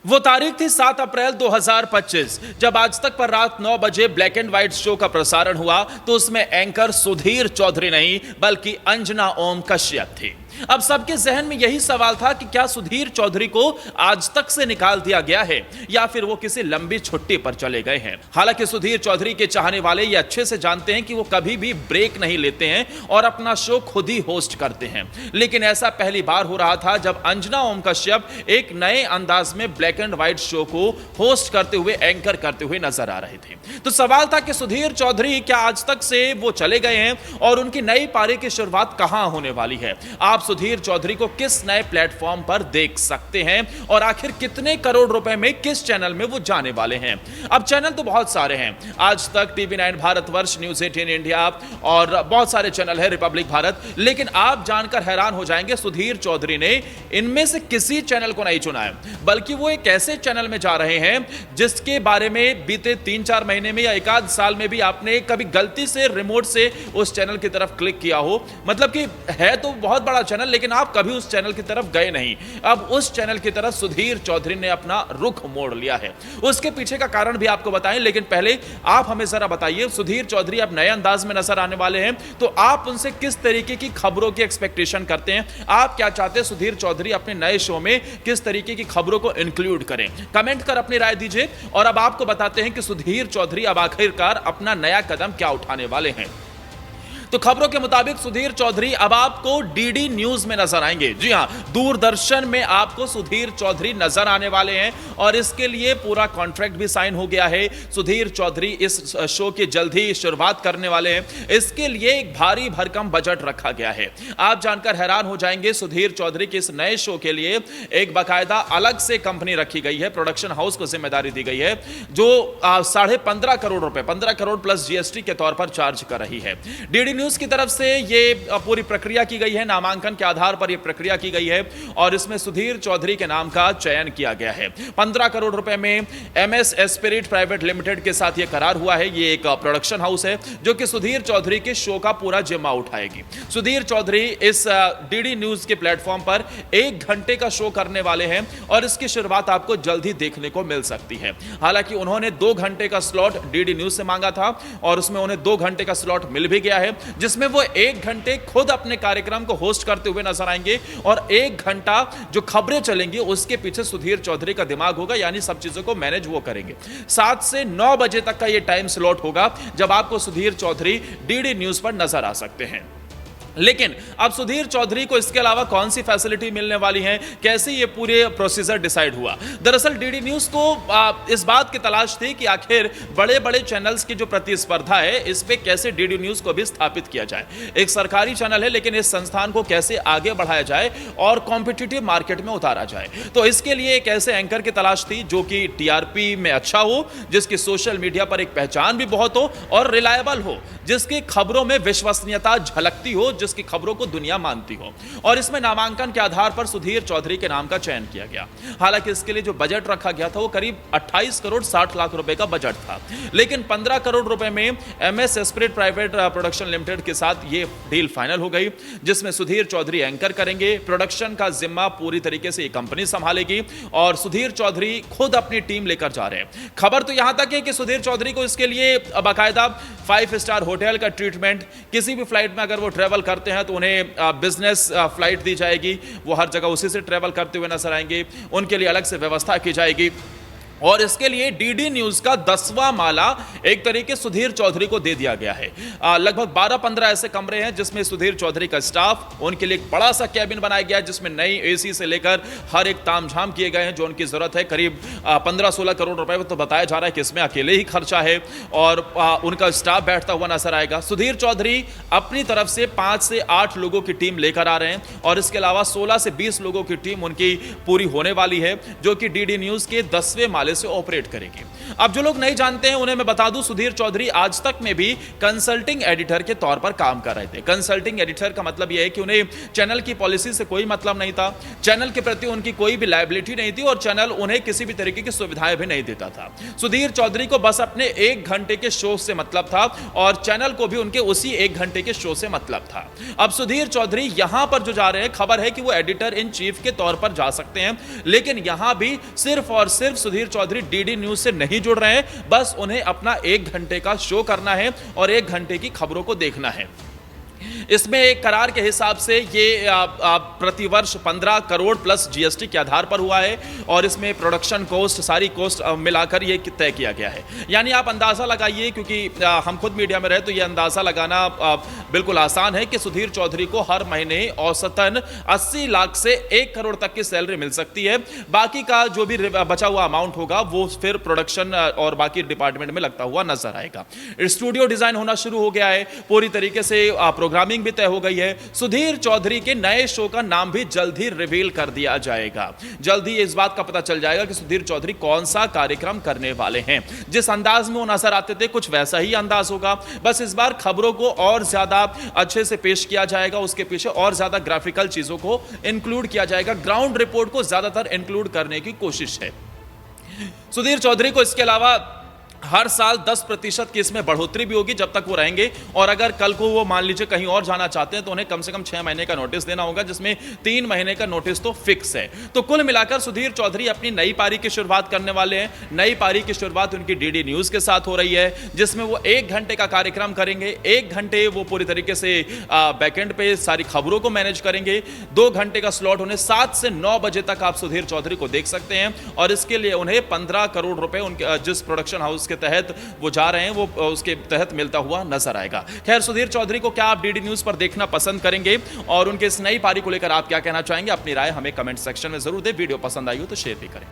वो तारीख थी 7 अप्रैल 2025 जब आज तक पर रात 9 बजे ब्लैक एंड व्हाइट शो का प्रसारण हुआ तो उसमें एंकर सुधीर चौधरी नहीं बल्कि अंजना ओम कश्यप थी। अब सबके जहन में यही सवाल था कि क्या सुधीर चौधरी को आज तक से निकाल दिया गया है या फिर वो किसी लंबी छुट्टी पर चले गए हैं। हालांकि सुधीर चौधरी के चाहने वाले ये अच्छे से जानते हैं कि वो कभी भी ब्रेक नहीं लेते हैं और अपना शो खुद ही होस्ट करते हैं, लेकिन ऐसा पहली बार हो रहा था जब अंजना ओम कश्यप एक नए अंदाज में ब्लैक एंड व्हाइट शो को होस्ट करते हुए, एंकर करते हुए नजर आ रहे थे। तो सवाल था कि सुधीर चौधरी क्या आज तक से वो चले गए हैं और उनकी नई पारी की शुरुआत कहां होने वाली है। आप सुधीर चौधरी को किस नए प्लेटफॉर्म पर देख सकते हैं और आखिर कितने करोड़ रुपए में किस चैनल में वो जाने वाले हैं। अब चैनल तो बहुत सारे हैं, आज तक, टीवी9 भारतवर्ष, न्यूज 18 इंडिया और बहुत सारे चैनल है, रिपब्लिक भारत। लेकिन आप जानकर हैरान हो जाएंगे, सुधीर चौधरी ने इनमें से किसी चैनल को नहीं चुना है, बल्कि वो एक ऐसे चैनल में जा रहे हैं जिसके बारे में बीते 3-4 महीने में या एक आध साल में भी आपने कभी गलती से रिमोट से उस चैनल की तरफ क्लिक किया हो। मतलब कि है तो बहुत बड़ा चैनल, लेकिन आप कभी उस चैनल की तरफ गए नहीं। अब उस चैनल की तरफ सुधीर चौधरी ने अपना रुख मोड़ लिया है। उसके पीछे का कारण भी आपको बताएं, लेकिन पहले आप हमें जरा बताइए, सुधीर चौधरी अब नए अंदाज में नजर आने वाले हैं तो आप उनसे किस तरीके की खबरों की एक्सपेक्टेशन करते हैं। आप क्या चाहते हैं सुधीर चौधरी अपने नए शो में किस तरीके की खबरों को इंक्लूड करें, कमेंट कर अपनी राय दीजिए। और अब आपको बताते हैं कि सुधीर चौधरी अब आखिरकार अपना नया कदम क्या उठाने वाले हैं। तो खबरों के मुताबिक सुधीर चौधरी अब आपको डीडी न्यूज में नजर आएंगे। जी हां, दूरदर्शन में आपको सुधीर चौधरी नजर आने वाले हैं और इसके लिए पूरा कॉन्ट्रैक्ट भी साइन हो गया है। सुधीर चौधरी इस शो की जल्द ही शुरुआत करने वाले हैं। इसके लिए एक भारी भरकम बजट रखा गया है। आप जानकर हैरान हो जाएंगे, सुधीर चौधरी के इस नए शो के लिए एक बाकायदा अलग से कंपनी रखी गई है, प्रोडक्शन हाउस को जिम्मेदारी दी गई है, जो 15.5 करोड़ रुपए, 15 करोड़ प्लस जीएसटी के तौर पर चार्ज कर रही है। डीडी न्यूज की तरफ से यह पूरी प्रक्रिया की गई है, नामांकन के आधार पर यह प्रक्रिया की गई है और इसमें सुधीर चौधरी के नाम का चयन किया गया है। 15 करोड़ रुपए में एमएस एस्पिरिट प्राइवेट लिमिटेड के साथ यह करार हुआ है। यह एक प्रोडक्शन हाउस है जो कि सुधीर चौधरी के शो का पूरा जिम्मा उठाएगी। सुधीर चौधरी इस डीडी न्यूज के प्लेटफॉर्म पर 1 घंटे का शो करने वाले हैं और इसकी शुरुआत आपको जल्द ही देखने को मिल सकती है। हालांकि उन्होंने 2 घंटे का स्लॉट डीडी न्यूज से मांगा था और उसमें उन्हें 2 घंटे का स्लॉट मिल भी गया है, जिसमें वो 1 घंटे खुद अपने कार्यक्रम को होस्ट करते हुए नजर आएंगे और 1 घंटा जो खबरें चलेंगी उसके पीछे सुधीर चौधरी का दिमाग होगा, यानी सब चीजों को मैनेज वो करेंगे। 7 से 9 बजे तक का ये टाइम स्लॉट होगा जब आपको सुधीर चौधरी डीडी न्यूज पर नजर आ सकते हैं। लेकिन अब सुधीर चौधरी को इसके अलावा कौन सी फैसिलिटी मिलने वाली है, कैसे ये पूरे प्रोसीजर डिसाइड हुआ। दरअसल डीडी न्यूज को इस बात की तलाश थी कि आखिर बड़े बड़े चैनल्स की जो प्रतिस्पर्धा है इस पे कैसे डीडी न्यूज को भी स्थापित किया जाए। एक सरकारी चैनल है, लेकिन इस संस्थान को कैसे आगे बढ़ाया जाए और कॉम्पिटिटिव मार्केट में उतारा जाए। तो इसके लिए एक ऐसे एंकर की तलाश थी जो कि टीआरपी में अच्छा हो, जिसकी सोशल मीडिया पर एक पहचान भी बहुत हो और रिलायबल हो, जिसकी खबरों में विश्वसनीयता झलकती हो, जिसकी खबरों को दुनिया मानती हो। और इसमें नामांकन के आधार पर सुधीर चौधरी के नाम का चयन किया गया। हालांकि इसके लिए जो बजट रखा गया था वो करीब 28 करोड़ 60 लाख रुपए का बजट था, लेकिन 15 करोड़ रुपए में MS Spirit private production limited के साथ ये डील फाइनल हो गई, जिसमें सुधीर चौधरी एंकर करेंगे। प्रोडक्शन का जिम्मा पूरी तरीके से ये कंपनी संभालेगी और सुधीर चौधरी खुद अपनी टीम लेकर जा रहे हैं। खबर तो यहां तक है कि सुधीर चौधरी को इसके लिए बाकायदा 5 स्टार होटल का ट्रीटमेंट, किसी भी फ्लाइट में अगर वो ट्रेवल करते हैं तो उन्हें बिजनेस फ्लाइट दी जाएगी, वो हर जगह उसी से ट्रेवल करते हुए नजर आएंगे, उनके लिए अलग से व्यवस्था की जाएगी। और इसके लिए डीडी न्यूज का 10वां माला एक तरीके सुधीर चौधरी को दे दिया गया है। लगभग 12-15 ऐसे कमरे हैं जिसमें सुधीर चौधरी का स्टाफ, उनके लिए एक बड़ा सा कैबिन बनाया गया है जिसमें नई एसी से लेकर हर एक तामझाम किए गए हैं जो उनकी जरूरत है। करीब 15-16 करोड़ रुपए तो बताया जा रहा है कि इसमें अकेले ही खर्चा है और उनका स्टाफ बैठता हुआ नजर आएगा। सुधीर चौधरी अपनी तरफ से 5 से 8 लोगों की टीम लेकर आ रहे हैं और इसके अलावा 16 से 20 लोगों की टीम उनकी पूरी होने वाली है, जो कि डीडी न्यूज के 10वें माले हवाले से ऑपरेट करेगी। अब जो लोग नहीं जानते हैं उन्हें मैं बता दूं, सुधीर चौधरी आज तक में भी कंसल्टिंग एडिटर के तौर पर काम कर रहे थे। कंसल्टिंग एडिटर का मतलब यह है कि उन्हें चैनल की पॉलिसी से कोई मतलब नहीं था, चैनल के प्रति उनकी कोई भी लायबिलिटी नहीं थी और चैनल उन्हें किसी भी तरीके की सुविधाएं भी नहीं देता था। सुधीर चौधरी को बस अपने 1 घंटे के शो से मतलब था और चैनल को भी उनके उसी 1 घंटे के शो से मतलब था। अब सुधीर चौधरी यहां पर जो जा रहे हैं, खबर है कि वो एडिटर इन चीफ के तौर पर जा सकते हैं, लेकिन यहां भी सिर्फ और सिर्फ सुधीर चौधरी डीडी न्यूज से नहीं जुड़ रहे हैं, बस उन्हें अपना 1 घंटे का शो करना है और 1 घंटे की खबरों को देखना है। इसमें एक करार के हिसाब से ये प्रतिवर्ष 15 करोड़ प्लस जीएसटी के आधार पर हुआ है और इसमें प्रोडक्शन कॉस्ट, सारी कॉस्ट मिलाकर ये तय किया गया है। यानी आप अंदाजा लगाइए, क्योंकि हम खुद मीडिया में रहे तो ये अंदाजा लगाना बिल्कुल आसान है कि सुधीर चौधरी को हर महीने औसतन 80 लाख से 1 करोड़ तक की सैलरी मिल सकती है। बाकी का जो भी बचा हुआ अमाउंट होगा वो फिर प्रोडक्शन और बाकी डिपार्टमेंट में लगता हुआ नजर आएगा। स्टूडियो डिजाइन होना शुरू हो गया है, पूरी तरीके से प्रोग्रामिंग भी तय हो गई है। सुधीर चौधरी के नए शो का नाम भी जल्द ही रिवील कर दिया जाएगा। जल्द ही इस बात का पता चल जाएगा कि सुधीर चौधरी कौन सा कार्यक्रम करने वाले हैं। जिस अंदाज में वो नजर आते थे कुछ वैसा ही अंदाज होगा, बस इस बार खबरों को और ज्यादा अच्छे से पेश किया जाएगा, उसके पीछे और ज्यादा ग्राफिकल चीजों को इंक्लूड किया जाएगा। ग्राउंड रिपोर्ट को ज्यादातर इंक्लूड करने की कोशिश है। सुधीर चौधरी को इसके अलावा हर साल 10% की इसमें बढ़ोतरी भी होगी जब तक वो रहेंगे, और अगर कल को वो मान लीजिए कहीं और जाना चाहते हैं तो उन्हें कम से कम 6 महीने का नोटिस देना होगा, जिसमें 3 महीने का नोटिस तो फिक्स है। तो कुल मिलाकर सुधीर चौधरी अपनी नई पारी की शुरुआत करने वाले हैं। नई पारी की शुरुआत उनकी डीडी न्यूज के साथ हो रही है, जिसमें वो 1 घंटे का कार्यक्रम करेंगे। 1 घंटे वो पूरी तरीके से बैकएंड पे सारी खबरों को मैनेज करेंगे। 2 घंटे का स्लॉट उन्हें 7 से 9 बजे तक आप सुधीर चौधरी को देख सकते हैं, और इसके लिए उन्हें 15 करोड़ रुपए उनके जिस प्रोडक्शन हाउस के तहत वो जा रहे हैं वो उसके तहत मिलता हुआ नजर आएगा। खैर, सुधीर चौधरी को क्या आप डीडी न्यूज पर देखना पसंद करेंगे और उनके इस नई पारी को लेकर आप क्या कहना चाहेंगे? अपनी राय हमें कमेंट सेक्शन में जरूर दें। वीडियो पसंद आई हो तो शेयर भी करें।